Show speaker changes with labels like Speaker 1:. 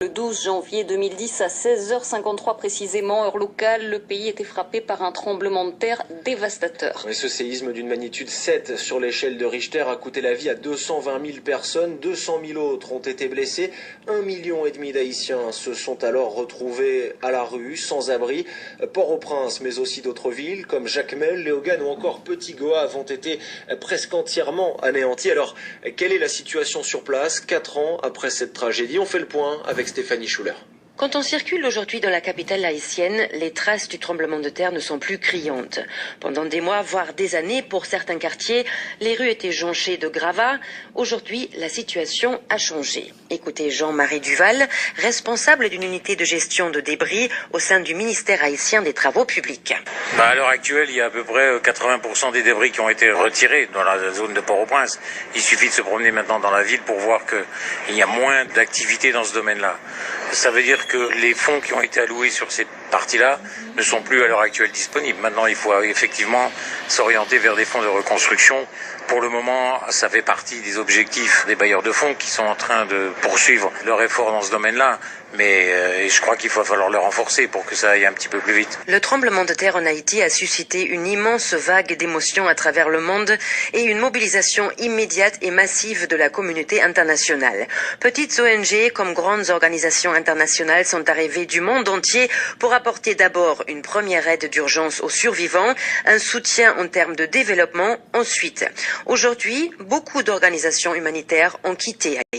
Speaker 1: Le 12 janvier 2010 à 16h53 précisément, heure locale, le pays était frappé par un tremblement de terre dévastateur.
Speaker 2: Et ce séisme d'une magnitude 7 sur l'échelle de Richter a coûté la vie à 220 000 personnes, 200 000 autres ont été blessés, 1,5 million d'Haïtiens se sont alors retrouvés à la rue, sans abri. Port-au-Prince, mais aussi d'autres villes comme Jacmel, Léogâne ou encore Petit-Goâve ont été presque entièrement anéantis. Alors, quelle est la situation sur place 4 ans après cette tragédie? On fait le point avec Stéphanie Schuller.
Speaker 3: Quand on circule aujourd'hui dans la capitale haïtienne, les traces du tremblement de terre ne sont plus criantes. Pendant des mois, voire des années, pour certains quartiers, les rues étaient jonchées de gravats. Aujourd'hui, la situation a changé. Écoutez Jean-Marie Duval, responsable d'une unité de gestion de débris au sein du ministère haïtien des Travaux publics.
Speaker 4: À l'heure actuelle, il y a à peu près 80% des débris qui ont été retirés dans la zone de Port-au-Prince. Il suffit de se promener maintenant dans la ville pour voir qu'il y a moins d'activité dans ce domaine-là. Ça veut dire que les fonds qui ont été alloués sur cette partie-là ne sont plus à l'heure actuelle disponibles. Maintenant, il faut effectivement s'orienter vers des fonds de reconstruction. Pour le moment, ça fait partie des objectifs des bailleurs de fonds qui sont en train de poursuivre leur effort dans ce domaine-là. Mais je crois qu'il va falloir le renforcer pour que ça aille un petit peu plus vite.
Speaker 3: Le tremblement de terre en Haïti a suscité une immense vague d'émotions à travers le monde et une mobilisation immédiate et massive de la communauté internationale. Petites ONG comme grandes organisations internationales sont arrivées du monde entier pour apporter d'abord une première aide d'urgence aux survivants, un soutien en termes de développement ensuite. Aujourd'hui, beaucoup d'organisations humanitaires ont quitté Haïti.